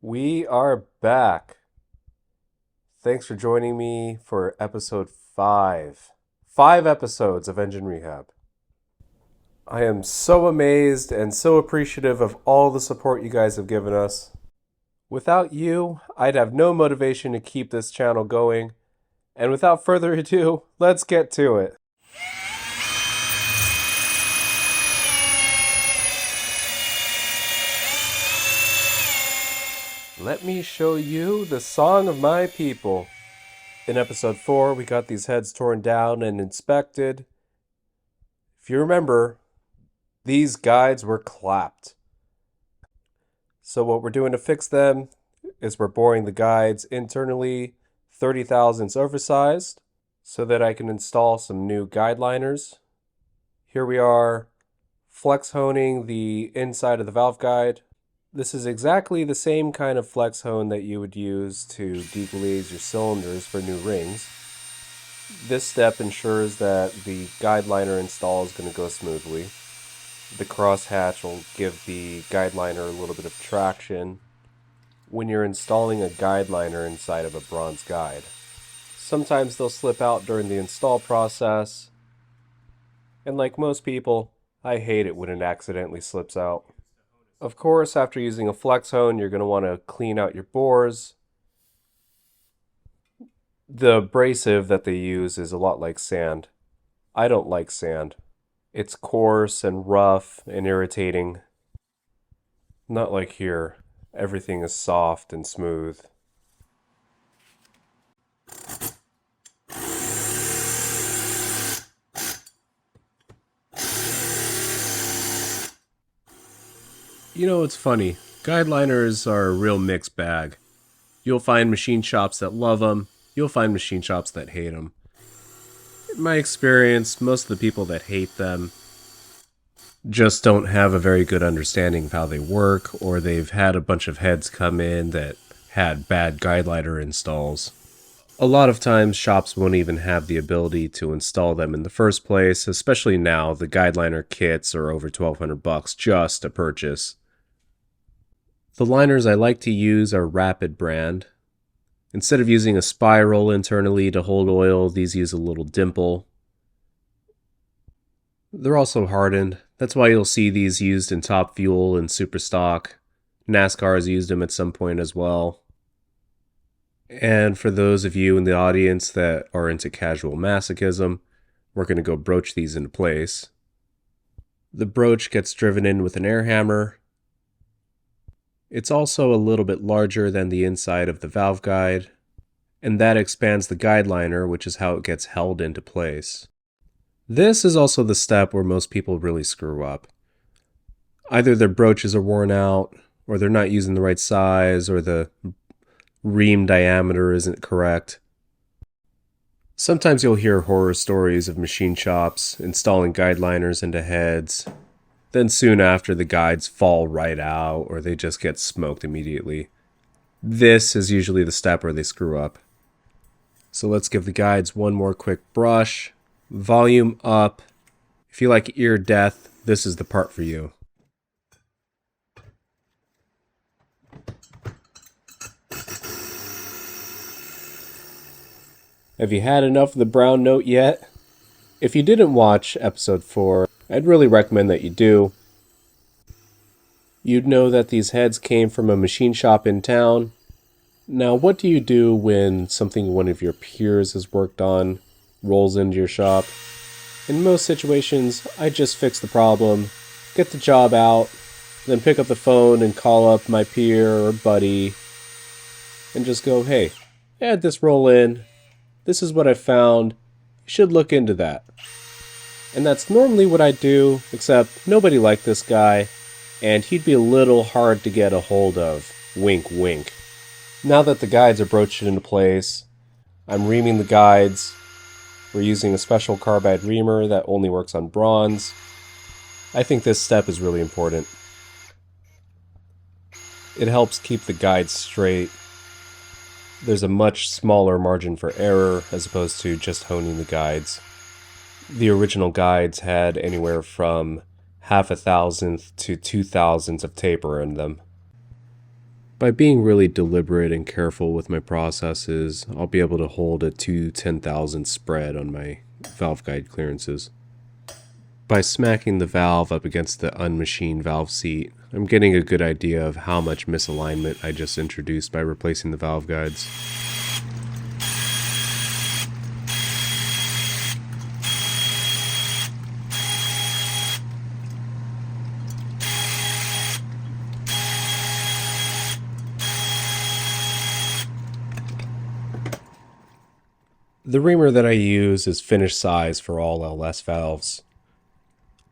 We are back. Thanks for joining me for episode 5. 5 episodes of Engine Rehab. I am so amazed and so appreciative of all the support you guys have given us. Without you, I'd have no motivation to keep this channel going. And without further ado, let's get to it. Let me show you the song of my people. In episode 4, we got these heads torn down and inspected. If you remember, these guides were clapped. So what we're doing to fix them is we're boring the guides internally 30 thousandths oversized so that I can install some new guide liners. Here we are flex honing the inside of the valve guide. This is exactly the same kind of flex hone that you would use to deglaze your cylinders for new rings. This step ensures that the guide liner install is going to go smoothly. The crosshatch will give the guide liner a little bit of traction when you're installing a guide liner inside of a bronze guide. Sometimes they'll slip out during the install process, and like most people, I hate it when it accidentally slips out. Of course, after using a flex hone, you're going to want to clean out your bores. The abrasive that they use is a lot like sand. I don't like sand. It's coarse and rough and irritating. Not like here. Everything is soft and smooth. You know, it's funny. Guide liners are a real mixed bag. You'll find machine shops that love them. You'll find machine shops that hate them. In my experience, most of the people that hate them just don't have a very good understanding of how they work, or they've had a bunch of heads come in that had bad guide liner installs. A lot of times, shops won't even have the ability to install them in the first place, especially now. The guide liner kits are over $1,200 just to purchase. The liners I like to use are Rapid brand. Instead of using a spiral internally to hold oil, these use a little dimple. They're also hardened. That's why you'll see these used in Top Fuel and Super Stock. NASCAR has used them at some point as well. And for those of you in the audience that are into casual masochism, we're going to go broach these into place. The broach gets driven in with an air hammer. It's also a little bit larger than the inside of the valve guide, and that expands the guide liner, which is how it gets held into place. This is also the step where most people really screw up. Either their broaches are worn out, or they're not using the right size, or the ream diameter isn't correct. Sometimes you'll hear horror stories of machine shops installing guide liners into heads. Then soon after, the guides fall right out, or they just get smoked immediately. This is usually the step where they screw up. So let's give the guides one more quick brush. Volume up. If you like ear death, this is the part for you. Have you had enough of the brown note yet? If you didn't watch episode 4, I'd really recommend that you do. You'd know that these heads came from a machine shop in town. Now, what do you do when something one of your peers has worked on rolls into your shop? In most situations, I just fix the problem, get the job out, then pick up the phone and call up my peer or buddy and just go, hey, I had this roll in. This is what I found. You should look into that. And that's normally what I do, except nobody liked this guy, and he'd be a little hard to get a hold of. Wink, wink. Now that the guides are broached into place, I'm reaming the guides. We're using a special carbide reamer that only works on bronze. I think this step is really important. It helps keep the guides straight. There's a much smaller margin for error as opposed to just honing the guides. The original guides had anywhere from 0.5 thousandth to 2 thousandths of taper in them. By being really deliberate and careful with my processes, I'll be able to hold a 2/10,000 spread on my valve guide clearances. By smacking the valve up against the unmachined valve seat, I'm getting a good idea of how much misalignment I just introduced by replacing the valve guides. The reamer that I use is finished size for all LS valves.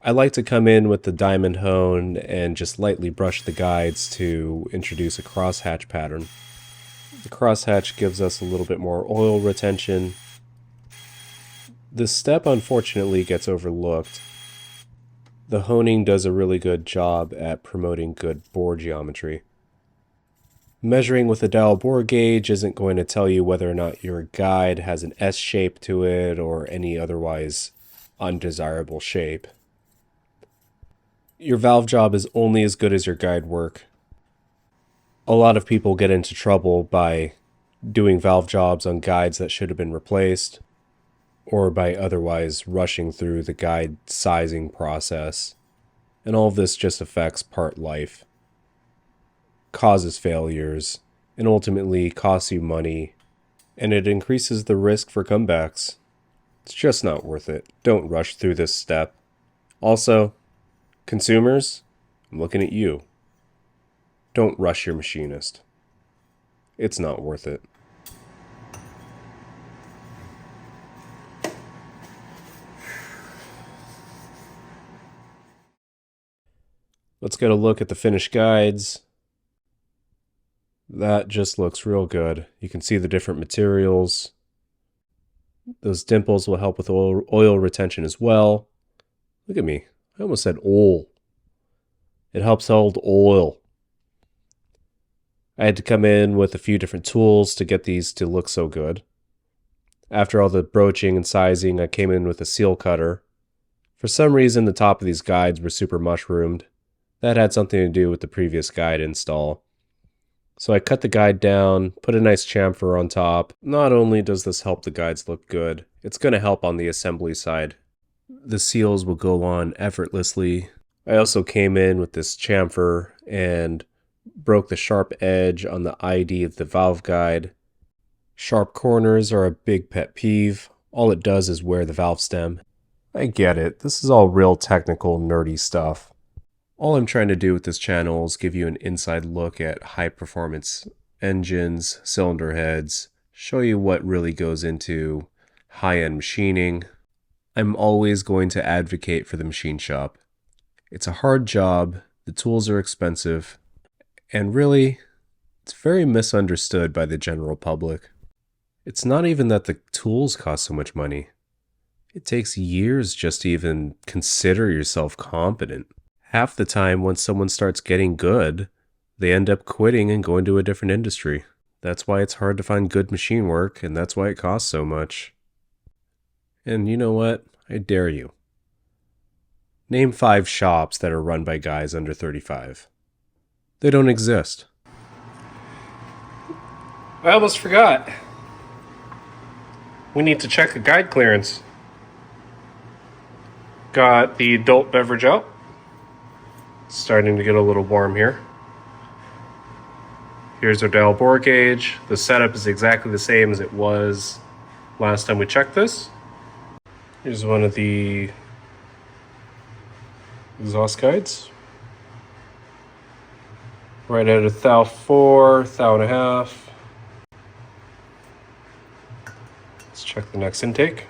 I like to come in with the diamond hone and just lightly brush the guides to introduce a crosshatch pattern. The crosshatch gives us a little bit more oil retention. This step unfortunately gets overlooked. The honing does a really good job at promoting good bore geometry. Measuring with a dial bore gauge isn't going to tell you whether or not your guide has an S shape to it or any otherwise undesirable shape. Your valve job is only as good as your guide work. A lot of people get into trouble by doing valve jobs on guides that should have been replaced, or by otherwise rushing through the guide sizing process. And all of this just affects part life, causes failures, and ultimately costs you money, and it increases the risk for comebacks. It's just not worth it. Don't rush through this step. Also, consumers, I'm looking at you. Don't rush your machinist. It's not worth it. Let's get a look at the finished guides. That just looks real good. You can see the different materials. Those dimples will help with oil retention as well. Look at me. I almost said oil. It helps hold oil. I had to come in with a few different tools to get these to look so good. After all the broaching and sizing, I came in with a seal cutter. For some reason, the top of these guides were super mushroomed. That had something to do with the previous guide install. So I cut the guide down, put a nice chamfer on top. Not only does this help the guides look good, it's going to help on the assembly side. The seals will go on effortlessly. I also came in with this chamfer and broke the sharp edge on the ID of the valve guide. Sharp corners are a big pet peeve. All it does is wear the valve stem. I get it. This is all real technical, nerdy stuff. All I'm trying to do with this channel is give you an inside look at high-performance engines, cylinder heads, show you what really goes into high-end machining. I'm always going to advocate for the machine shop. It's a hard job, the tools are expensive, and really, it's very misunderstood by the general public. It's not even that the tools cost so much money. It takes years just to even consider yourself competent. Half the time, when someone starts getting good, they end up quitting and going to a different industry. That's why it's hard to find good machine work, and that's why it costs so much. And you know what? I dare you. Name 5 shops that are run by guys under 35. They don't exist. I almost forgot. We need to check a guide clearance. Got the adult beverage out. Starting to get a little warm here. Here's our dial bore gauge. The setup is exactly the same as it was last time we checked this. Here's one of the exhaust guides. Right at a thou 4, thou and a half. Let's check the next intake.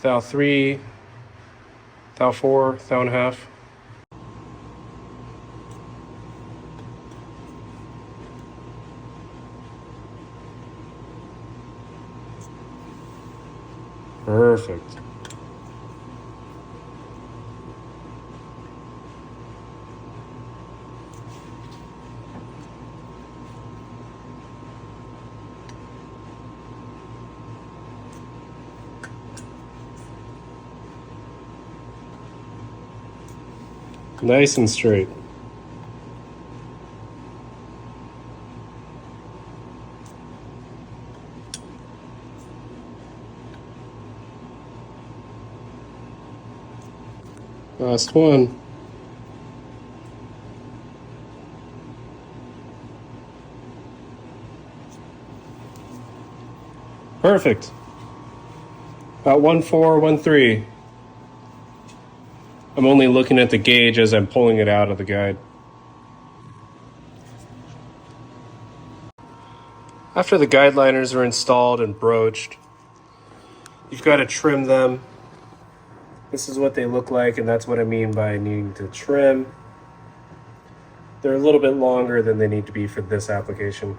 Thou 3, thou 4, thou and a half. Perfect. Nice and straight. Last one. Perfect. About 1.4, 1.3. I'm only looking at the gauge as I'm pulling it out of the guide. After the guide liners are installed and broached, you've got to trim them. This is what they look like, and that's what I mean by needing to trim. They're a little bit longer than they need to be for this application.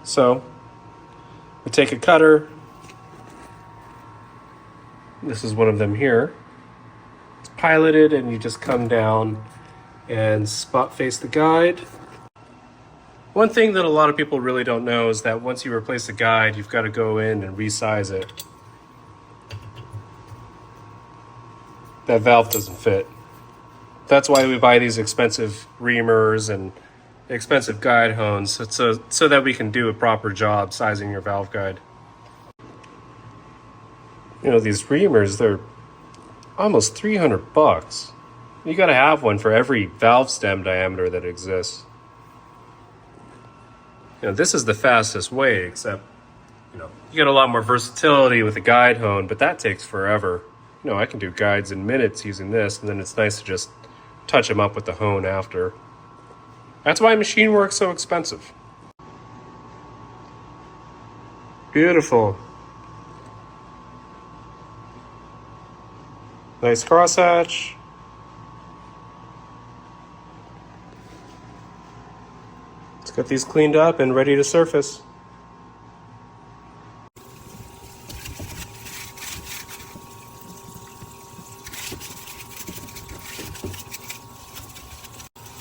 So, I take a cutter. This is one of them here. It's piloted, and you just come down and spot face the guide. One thing that a lot of people really don't know is that once you replace the guide, you've got to go in and resize it. That valve doesn't fit. That's why we buy these expensive reamers and expensive guide hones, so that we can do a proper job sizing your valve guide. You know, these reamers, they're almost $300. You got to have one for every valve stem diameter that exists. You know, this is the fastest way, except, you know, you get a lot more versatility with a guide hone, but that takes forever. You know, I can do guides in minutes using this, and then it's nice to just touch them up with the hone after. That's why machine work's so expensive. Beautiful. Nice crosshatch. Let's get these cleaned up and ready to surface.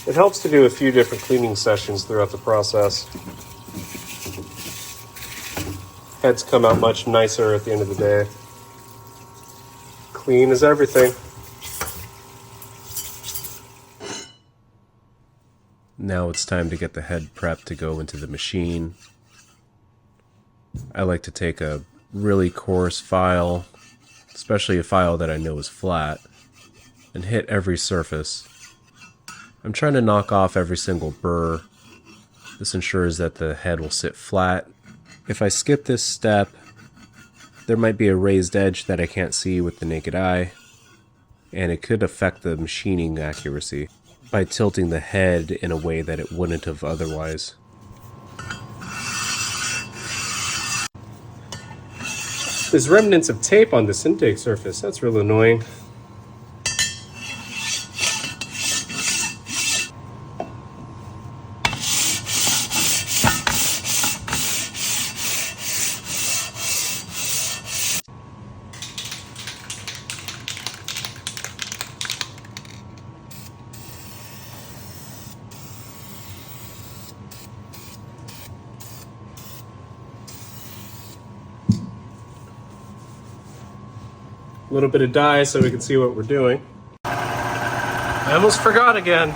It helps to do a few different cleaning sessions throughout the process. Heads come out much nicer at the end of the day. Clean is everything. Now it's time to get the head prepped to go into the machine. I like to take a really coarse file, especially a file that I know is flat, and hit every surface. I'm trying to knock off every single burr. This ensures that the head will sit flat. If I skip this step, there might be a raised edge that I can't see with the naked eye, and it could affect the machining accuracy by tilting the head in a way that it wouldn't have otherwise. There's remnants of tape on this intake surface. That's real annoying. A little bit of dye so we can see what we're doing. I almost forgot again.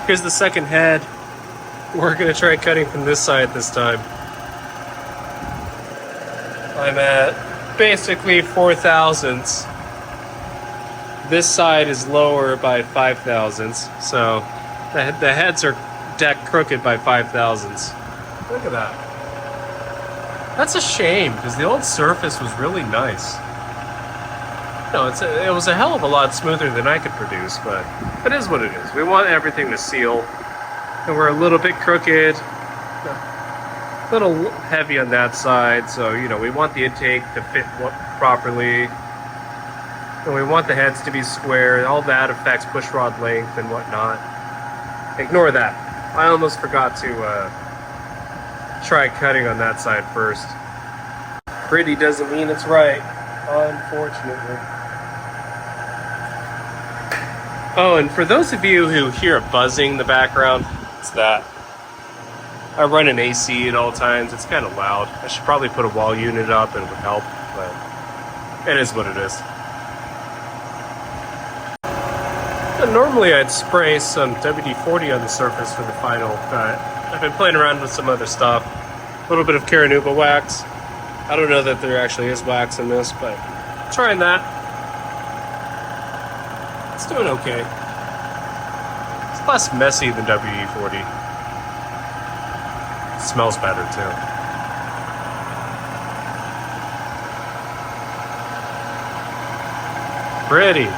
Here's the second head. We're gonna try cutting from this side this time. I'm at basically 4 thousandths. This side is lower by 5 thousandths, so the heads are decked crooked by 5 thousandths. Look at that. That's a shame, because the old surface was really nice. No, it was a hell of a lot smoother than I could produce, but it is what it is. We want everything to seal, and we're a little bit crooked, a little heavy on that side, so, you know, we want the intake to fit properly, and we want the heads to be square. All that affects pushrod length and whatnot. Ignore that. I almost forgot to try cutting on that side first. Pretty doesn't mean it's right, unfortunately. Oh, and for those of you who hear a buzzing in the background, it's that. I run an AC at all times. It's kind of loud. I should probably put a wall unit up and it would help, but it is what it is. Normally I'd spray some WD-40 on the surface for the final cut. I've been playing around with some other stuff. A little bit of Caranuba wax. I don't know that there actually is wax in this, but trying that. It's doing okay. It's less messy than WD-40. It smells better too. Pretty.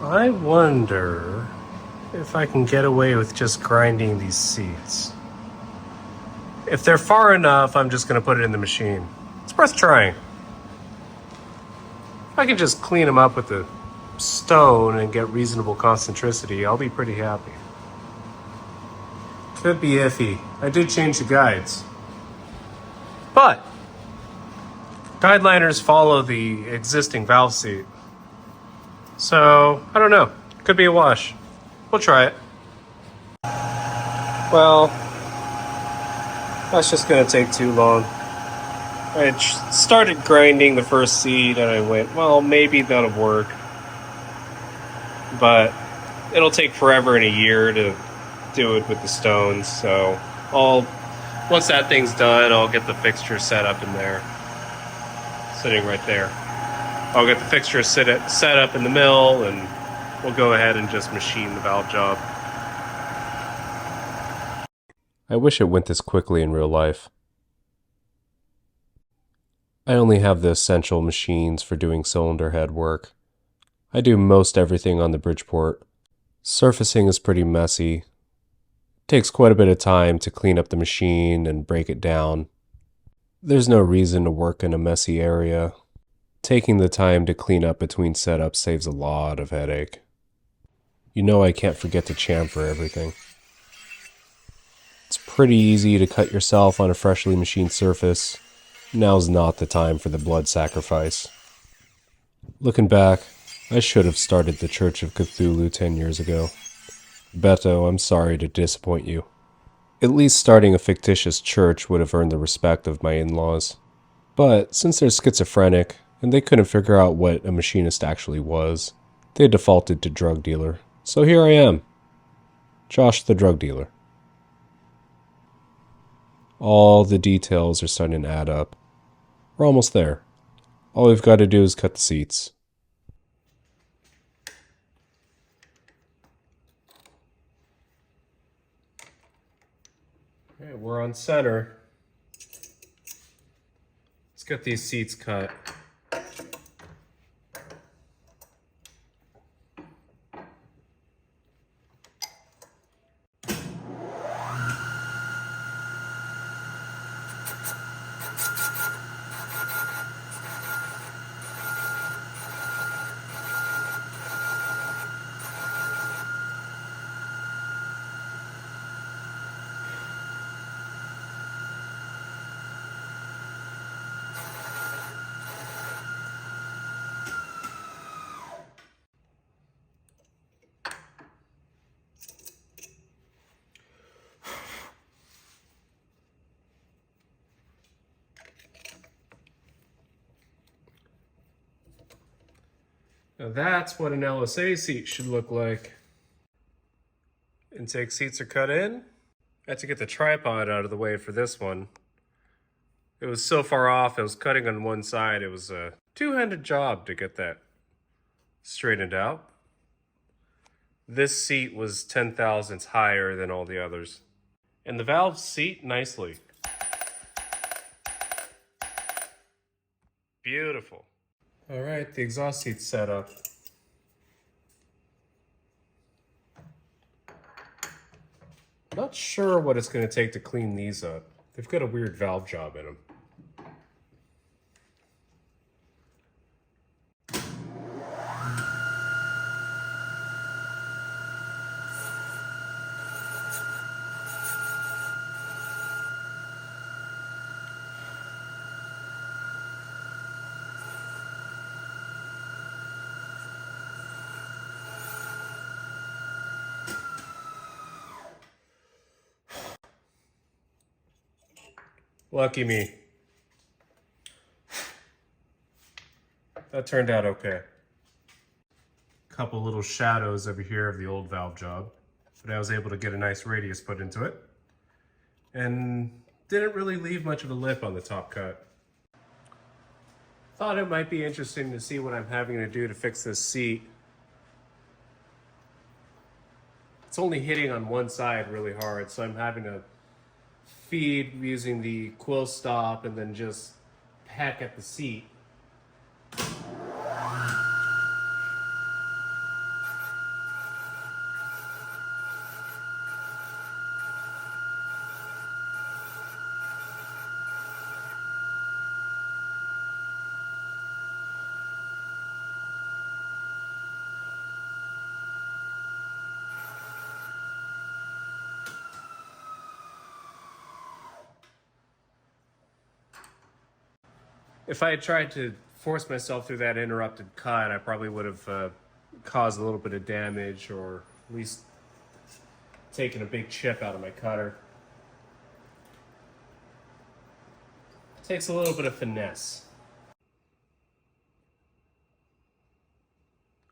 I wonder if I can get away with just grinding these seats. If they're far enough, I'm just going to put it in the machine. It's worth trying. If I can just clean them up with the stone and get reasonable concentricity, I'll be pretty happy. Could be iffy. I did change the guides. But guideliners follow the existing valve seat. So, I don't know. Could be a wash. We'll try it. Well, that's just going to take too long. I started grinding the first seat and I went, well, maybe that'll work. But it'll take forever and a year to do it with the stones. So, once that thing's done, I'll get the fixture set up in there. Sitting right there. I'll get the fixture set up in the mill and we'll go ahead and just machine the valve job. I wish it went this quickly in real life. I only have the essential machines for doing cylinder head work. I do most everything on the Bridgeport. Surfacing is pretty messy. It takes quite a bit of time to clean up the machine and break it down. There's no reason to work in a messy area. Taking the time to clean up between setups saves a lot of headache. You know I can't forget to chamfer everything. It's pretty easy to cut yourself on a freshly machined surface. Now's not the time for the blood sacrifice. Looking back, I should have started the Church of Cthulhu 10 years ago. Beto, I'm sorry to disappoint you. At least starting a fictitious church would have earned the respect of my in-laws. But since they're schizophrenic, and they couldn't figure out what a machinist actually was, they defaulted to drug dealer. So here I am. Josh the drug dealer. All the details are starting to add up. We're almost there. All we've got to do is cut the seats. Okay, we're on center. Let's get these seats cut. Now that's what an LSA seat should look like. Intake seats are cut in. I had to get the tripod out of the way for this one. It was so far off, it was cutting on one side. It was a two-handed job to get that straightened out. This seat was 10 thousandths higher than all the others. And the valves seat nicely. Beautiful. All right, the exhaust seat's set up. Not sure what it's going to take to clean these up. They've got a weird valve job in them. Lucky me. That turned out okay. Couple little shadows over here of the old valve job, but I was able to get a nice radius put into it. And didn't really leave much of a lip on the top cut. Thought it might be interesting to see what I'm having to do to fix this seat. It's only hitting on one side really hard, so I'm having to feed using the quill stop and then just peck at the seat. If I had tried to force myself through that interrupted cut, I probably would have caused a little bit of damage, or at least taken a big chip out of my cutter. It takes a little bit of finesse.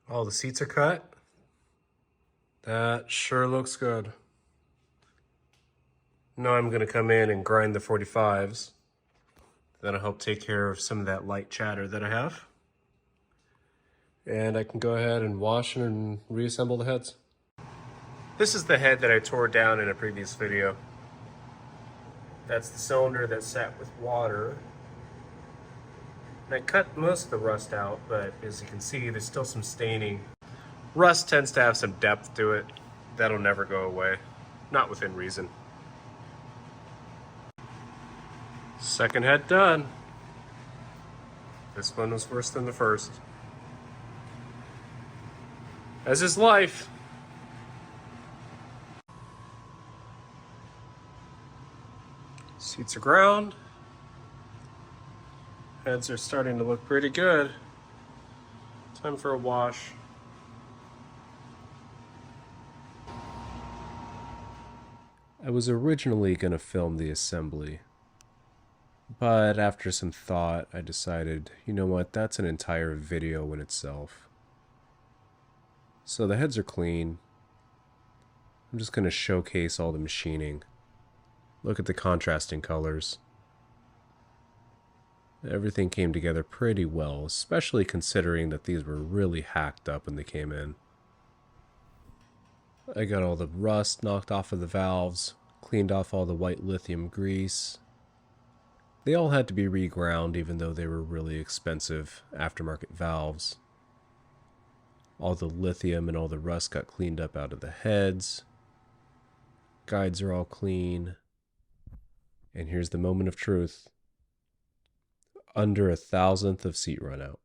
All the seats are cut. That sure looks good. Now I'm going to come in and grind the 45s. That'll help take care of some of that light chatter that I have. And I can go ahead and wash and reassemble the heads. This is the head that I tore down in a previous video. That's the cylinder that sat with water. And I cut most of the rust out, but as you can see, there's still some staining. Rust tends to have some depth to it. That'll never go away, not within reason. Second head done. This one was worse than the first. As is life. Seats are ground. Heads are starting to look pretty good. Time for a wash. I was originally going to film the assembly, but after some thought, I decided, you know what, that's an entire video in itself. So the heads are clean. I'm just going to showcase all the machining. Look at the contrasting colors. Everything came together pretty well, especially considering that these were really hacked up when they came in. I got all the rust knocked off of the valves, cleaned off all the white lithium grease. They all had to be reground even though they were really expensive aftermarket valves. All the lithium and all the rust got cleaned up out of the heads. Guides are all clean. And here's the moment of truth. Under 1,000th of seat run out.